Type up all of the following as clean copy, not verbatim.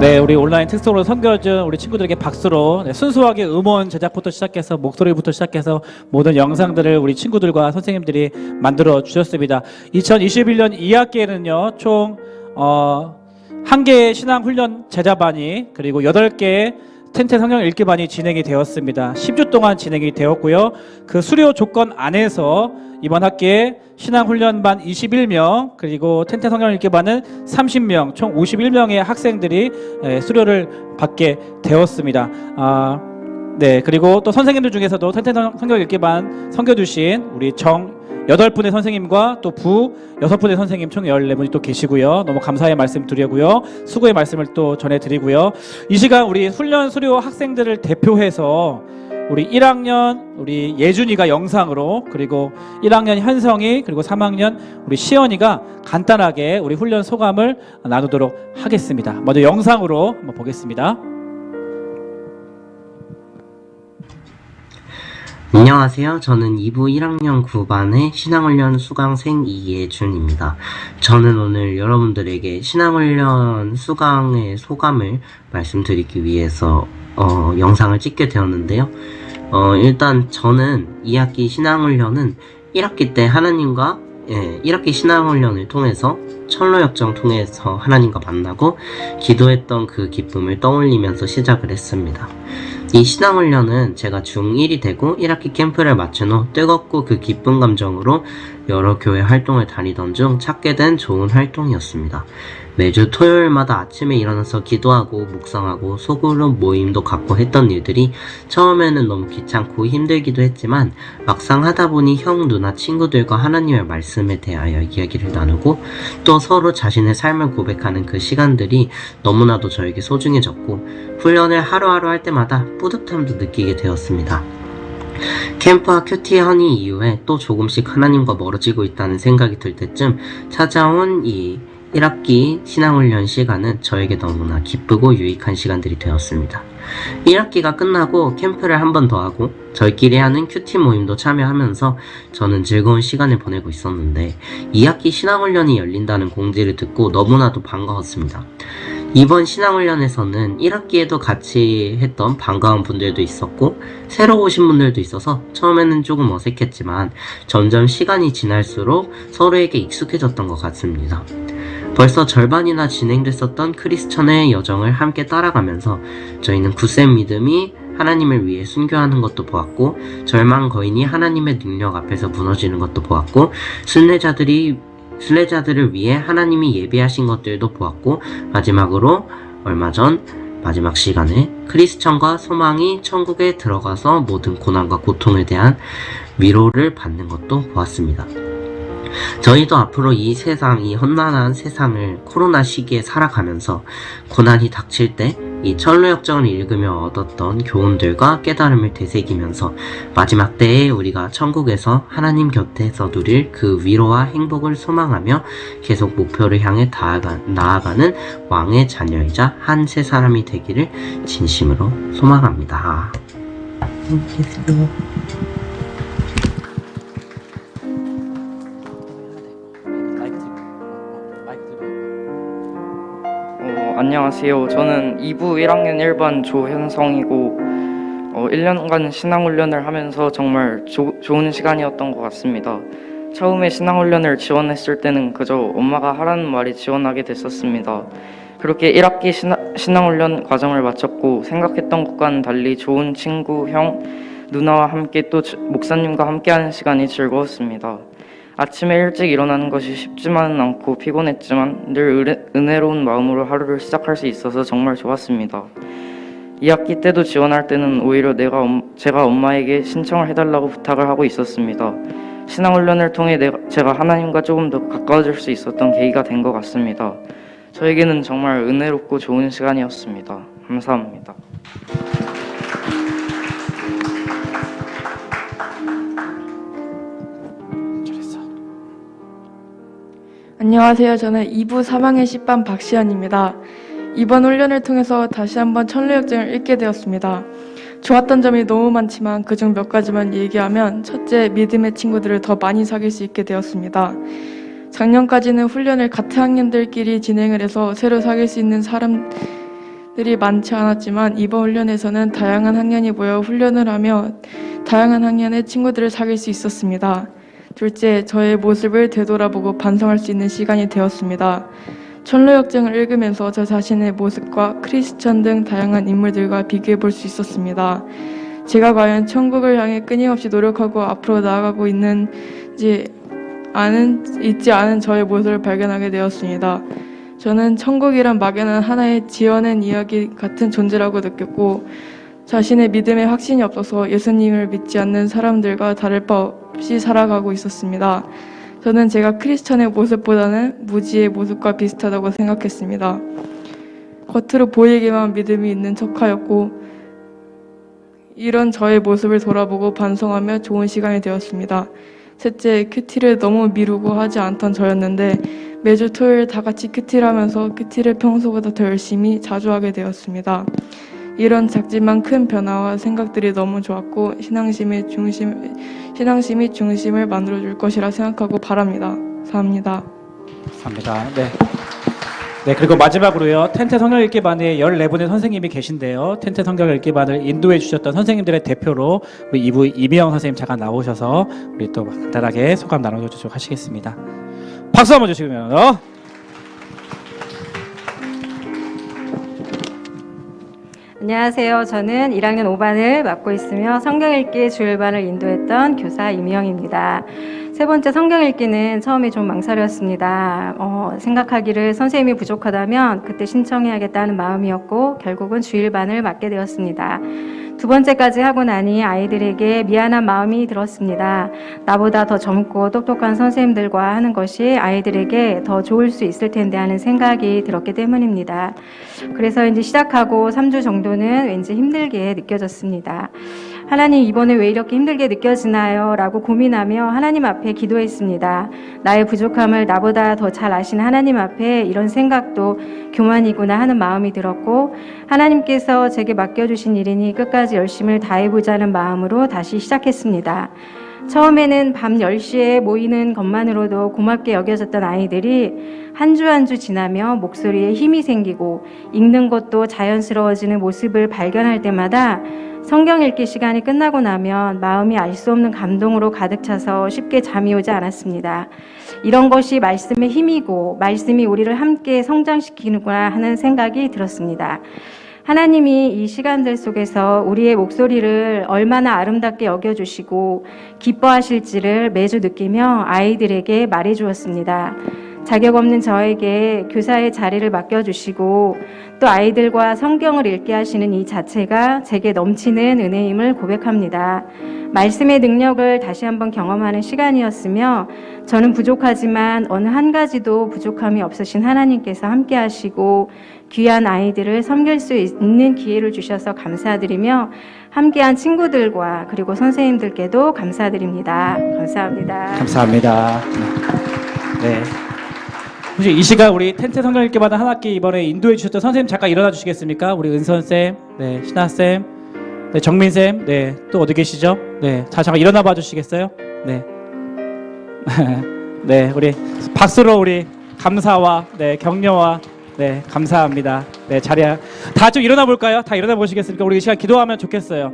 네, 우리 온라인 특성으로 섬겨준 우리 친구들에게 박수로 순수하게 음원 제작부터 시작해서 목소리부터 시작해서 모든 영상들을 우리 친구들과 선생님들이 만들어 주셨습니다. 2021년 2학기에는요 총 1개의 신앙훈련 제자반이 그리고 8개의 텐텐 성경 읽기반이 진행이 되었습니다. 10주 동안 진행이 되었고요. 그 수료 조건 안에서 이번 학기에 신앙훈련반 21명 그리고 텐텐 성경 읽기반은 30명 총 51명의 학생들이 수료를 받게 되었습니다. 네, 그리고 또 선생님들 중에서도 텐텐 성경 읽기반 섬겨주신 우리 8분의 선생님과 또 부 6분의 선생님 총 14분이 또 계시고요. 너무 감사의 말씀 드리고요. 수고의 말씀을 또 전해드리고요. 이 시간 우리 훈련 수료 학생들을 대표해서 우리 1학년 우리 예준이가 영상으로 그리고 1학년 현성이 그리고 3학년 우리 시연이가 간단하게 우리 훈련 소감을 나누도록 하겠습니다. 먼저 영상으로 한번 보겠습니다. 안녕하세요. 저는 2부 1학년 9반의 신앙훈련 수강생 이예준입니다. 저는 오늘 여러분들에게 신앙훈련 수강의 소감을 말씀드리기 위해서 영상을 찍게 되었는데요. 일단 저는 2학기 신앙훈련은 1학기 때 하나님과 1학기 신앙훈련을 통해서 철로역정 통해서 하나님과 만나고 기도했던 그 기쁨을 떠올리면서 시작을 했습니다. 이 신앙훈련은 제가 중1이 되고 1학기 캠프를 마친 후 뜨겁고 그 기쁜 감정으로 여러 교회 활동을 다니던 중 찾게 된 좋은 활동이었습니다. 매주 토요일마다 아침에 일어나서 기도하고 묵상하고 소그룹 모임도 갖고 했던 일들이 처음에는 너무 귀찮고 힘들기도 했지만 막상 하다 보니 형, 누나, 친구들과 하나님의 말씀에 대하여 이야기를 나누고 또 서로 자신의 삶을 고백하는 그 시간들이 너무나도 저에게 소중해졌고 훈련을 하루하루 할 때마다 뿌듯함도 느끼게 되었습니다. 캠프와 큐티 허니 이후에 또 조금씩 하나님과 멀어지고 있다는 생각이 들 때쯤 찾아온 이 1학기 신앙훈련 시간은 저에게 너무나 기쁘고 유익한 시간들이 되었습니다. 1학기가 끝나고 캠프를 한 번 더 하고 저희끼리 하는 큐티 모임도 참여하면서 저는 즐거운 시간을 보내고 있었는데 2학기 신앙훈련이 열린다는 공지를 듣고 너무나도 반가웠습니다. 이번 신앙훈련에서는 1학기에도 같이 했던 반가운 분들도 있었고 새로 오신 분들도 있어서 처음에는 조금 어색했지만 점점 시간이 지날수록 서로에게 익숙해졌던 것 같습니다. 벌써 절반이나 진행됐었던 크리스천의 여정을 함께 따라가면서 저희는 굳센 믿음이 하나님을 위해 순교하는 것도 보았고 절망 거인이 하나님의 능력 앞에서 무너지는 것도 보았고 순례자들을 위해 하나님이 예비하신 것들도 보았고 마지막으로 얼마 전 마지막 시간에 크리스천과 소망이 천국에 들어가서 모든 고난과 고통에 대한 위로를 받는 것도 보았습니다. 저희도 앞으로 이 세상, 이 험난한 세상을 코로나 시기에 살아가면서 고난이 닥칠 때 이 철로역정을 읽으며 얻었던 교훈들과 깨달음을 되새기면서 마지막 때에 우리가 천국에서 하나님 곁에서 누릴 그 위로와 행복을 소망하며 계속 목표를 향해 나아가는 왕의 자녀이자 한 세 사람이 되기를 진심으로 소망합니다. 안녕하세요. 저는 2부 1학년 1반 조현성이고 1년간 신앙훈련을 하면서 정말 좋은 시간이었던 것 같습니다. 처음에 신앙훈련을 지원했을 때는 그저 엄마가 하라는 말이 지원하게 됐었습니다. 그렇게 1학기 신앙훈련 과정을 마쳤고 생각했던 것과는 달리 좋은 친구, 형, 누나와 함께 또 목사님과 함께하는 시간이 즐거웠습니다. 아침에 일찍 일어나는 것이 쉽지만은 않고 피곤했지만 늘 은혜로운 마음으로 하루를 시작할 수 있어서 정말 좋았습니다. 2학기 때도 지원할 때는 오히려 제가 엄마에게 신청을 해달라고 부탁을 하고 있었습니다. 신앙훈련을 통해 제가 하나님과 조금 더 가까워질 수 있었던 계기가 된 것 같습니다. 저에게는 정말 은혜롭고 좋은 시간이었습니다. 감사합니다. 안녕하세요. 저는 2부 3학년 10반 박시연입니다. 이번 훈련을 통해서 다시 한번 천로역정을 읽게 되었습니다. 좋았던 점이 너무 많지만 그중 몇 가지만 얘기하면 첫째, 믿음의 친구들을 더 많이 사귈 수 있게 되었습니다. 작년까지는 훈련을 같은 학년들끼리 진행을 해서 새로 사귈 수 있는 들이 많지 않았지만 이번 훈련에서는 다양한 학년이 모여 훈련을 하며 다양한 학년의 친구들을 사귈 수 있었습니다. 둘째, 저의 모습을 되돌아보고 반성할 수 있는 시간이 되었습니다. 천로역정을 읽으면서 저 자신의 모습과 크리스천 등 다양한 인물들과 비교해 볼 수 있었습니다. 제가 과연 천국을 향해 끊임없이 노력하고 앞으로 나아가고 있지 않은 저의 모습을 발견하게 되었습니다. 저는 천국이란 막연한 하나의 지어낸 이야기 같은 존재라고 느꼈고 자신의 믿음에 확신이 없어서 예수님을 믿지 않는 사람들과 다를 바 없이 살아가고 있었습니다. 저는 제가 크리스천의 모습보다는 무지의 모습과 비슷하다고 생각했습니다. 겉으로 보이기만 믿음이 있는 척하였고 이런 저의 모습을 돌아보고 반성하며 좋은 시간이 되었습니다. 셋째, 큐티를 너무 미루고 하지 않던 저였는데 매주 토요일 다 같이 큐티를 하면서 큐티를 평소보다 더 열심히 자주 하게 되었습니다. 이런 작지만 큰 변화와 생각들이 너무 좋았고 신앙심이 중심을 만들어줄 것이라 생각하고 바랍니다. 감사합니다. 감사합니다. 네. 네, 그리고 마지막으로요. 텐트 성경 읽기 반에 14분의 선생님이 계신데요. 텐트 성경 읽기 반을 인도해 주셨던 선생님들의 대표로 우리 2부 이미영 선생님 잠깐 나오셔서 우리 또 간단하게 소감 나눠주도록 하시겠습니다. 박수 한번 주시면. 안녕하세요. 저는 1학년 5반을 맡고 있으며 성경 읽기 주일반을 인도했던 교사 이미영입니다. 세 번째 성경 읽기는 처음에 좀 망설였습니다. 생각하기를 선생님이 부족하다면 그때 신청해야겠다는 마음이었고 결국은 주일반을 맡게 되었습니다. 두 번째까지 하고 나니 아이들에게 미안한 마음이 들었습니다. 나보다 더 젊고 똑똑한 선생님들과 하는 것이 아이들에게 더 좋을 수 있을 텐데 하는 생각이 들었기 때문입니다. 그래서 이제 시작하고 3주 정도는 왠지 힘들게 느껴졌습니다. 하나님, 이번에 왜 이렇게 힘들게 느껴지나요? 라고 고민하며 하나님 앞에 기도했습니다. 나의 부족함을 나보다 더 잘 아시는 하나님 앞에 이런 생각도 교만이구나 하는 마음이 들었고 하나님께서 제게 맡겨주신 일이니 끝까지 열심을 다해보자는 마음으로 다시 시작했습니다. 처음에는 밤 10시에 모이는 것만으로도 고맙게 여겨졌던 아이들이 한 주 한 주 지나며 목소리에 힘이 생기고 읽는 것도 자연스러워지는 모습을 발견할 때마다 성경 읽기 시간이 끝나고 나면 마음이 알 수 없는 감동으로 가득 차서 쉽게 잠이 오지 않았습니다. 이런 것이 말씀의 힘이고 말씀이 우리를 함께 성장시키는구나 하는 생각이 들었습니다. 하나님이 이 시간들 속에서 우리의 목소리를 얼마나 아름답게 여겨주시고 기뻐하실지를 매주 느끼며 아이들에게 말해주었습니다. 자격 없는 저에게 교사의 자리를 맡겨주시고 또 아이들과 성경을 읽게 하시는 이 자체가 제게 넘치는 은혜임을 고백합니다. 말씀의 능력을 다시 한번 경험하는 시간이었으며 저는 부족하지만 어느 한 가지도 부족함이 없으신 하나님께서 함께 하시고 귀한 아이들을 섬길 수 있는 기회를 주셔서 감사드리며 함께한 친구들과 그리고 선생님들께도 감사드립니다. 감사합니다. 감사합니다. 네. 혹시 이 시간 우리 텐트 성경 읽기 받은 한 학기 이번에 인도해 주셨던 선생님 잠깐 일어나 주시겠습니까? 우리 은선쌤, 네, 신하쌤, 네, 정민쌤, 네, 또 어디 계시죠? 네, 잠깐 일어나 봐 주시겠어요? 네. 네, 우리 박수로 우리 감사와 네, 격려와 네, 감사합니다. 네, 자리야. 다 좀 일어나 볼까요? 다 일어나 보시겠습니까? 우리 이 시간 기도하면 좋겠어요.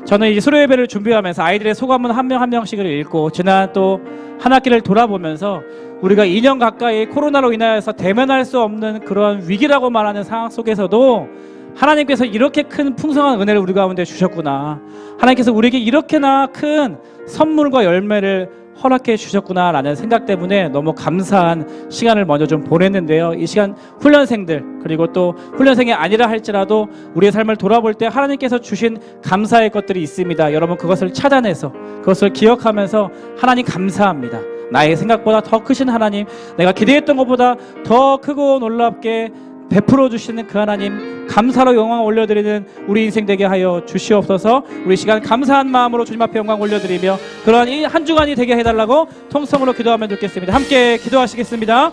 저는 이제 수료 예배를 준비하면서 아이들의 소감은 한 명 한 명씩을 읽고 지난 또 한 학기를 돌아보면서 우리가 2년 가까이 코로나로 인하여서 대면할 수 없는 그런 위기라고 말하는 상황 속에서도 하나님께서 이렇게 큰 풍성한 은혜를 우리 가운데 주셨구나. 하나님께서 우리에게 이렇게나 큰 선물과 열매를 허락해 주셨구나라는 생각 때문에 너무 감사한 시간을 먼저 좀 보냈는데요. 이 시간 훈련생들 그리고 또 훈련생이 아니라 할지라도 우리의 삶을 돌아볼 때 하나님께서 주신 감사의 것들이 있습니다. 여러분 그것을 찾아내서 그것을 기억하면서 하나님 감사합니다. 나의 생각보다 더 크신 하나님, 내가 기대했던 것보다 더 크고 놀랍게 베풀어 주시는 그 하나님 감사로 영광 올려드리는 우리 인생 되게 하여 주시옵소서. 우리 시간 감사한 마음으로 주님 앞에 영광 올려드리며 그러한 이 한 주간이 되게 해달라고 통성으로 기도하면 좋겠습니다. 함께 기도하시겠습니다.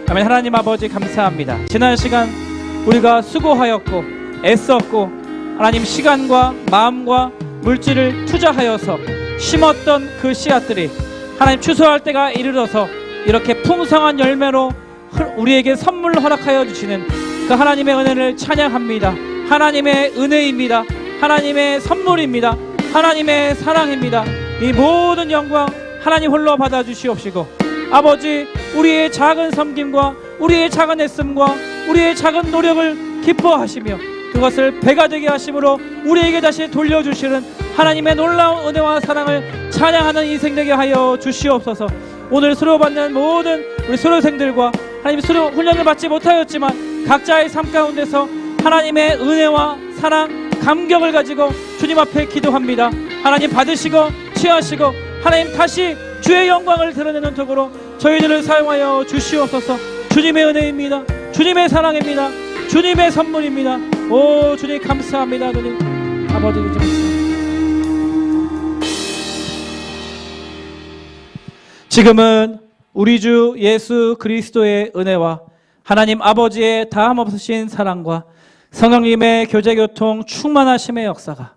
아멘. 하나님 아버지 감사합니다. 지난 시간 우리가 수고하였고 애썼고 하나님 시간과 마음과 물질을 투자하여서 심었던 그 씨앗들이 하나님 추수할 때가 이르러서 이렇게 풍성한 열매로 우리에게 선물로 허락하여 주시는 그 그 하나님의 은혜를 찬양합니다. 하나님의 은혜입니다. 하나님의 선물입니다. 하나님의 사랑입니다. 이 모든 영광 하나님 홀로 받아주시옵시고, 아버지, 우리의 작은 섬김과 우리의 작은 애씀과 우리의 작은 노력을 기뻐하시며 그것을 배가 되게 하심으로 우리에게 다시 돌려주시는 하나님의 놀라운 은혜와 사랑을 찬양하는 인생 되게 하여 주시옵소서. 오늘 수료받는 모든 우리 수료생들과 하나님 수료 훈련을 받지 못하였지만 각자의 삶 가운데서 하나님의 은혜와 사랑, 감격을 가지고 주님 앞에 기도합니다. 하나님 받으시고 취하시고 하나님 다시 주의 영광을 드러내는 덕으로 저희들을 사용하여 주시옵소서. 주님의 은혜입니다. 주님의 사랑입니다. 주님의 선물입니다. 오 주님 감사합니다. 주님 아버지 지금은 우리 주 예수 그리스도의 은혜와 하나님 아버지의 다함없으신 사랑과 성령님의 교제교통 충만하심의 역사가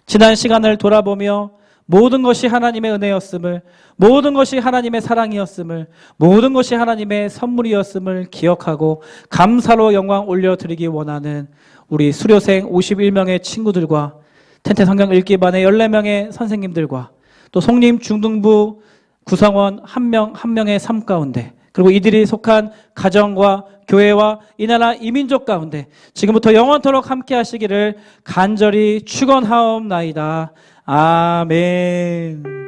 지난 시간을 돌아보며 모든 것이 하나님의 은혜였음을, 모든 것이 하나님의 사랑이었음을, 모든 것이 하나님의 선물이었음을 기억하고 감사로 영광 올려드리기 원하는 우리 수료생 51명의 친구들과 텐테 성경 읽기반의 14명의 선생님들과 또 송림 중등부 구성원 한 명의 삶 가운데, 그리고 이들이 속한 가정과 교회와 이 나라 이 민족 가운데 지금부터 영원토록 함께 하시기를 간절히 축원하옵나이다. 아멘.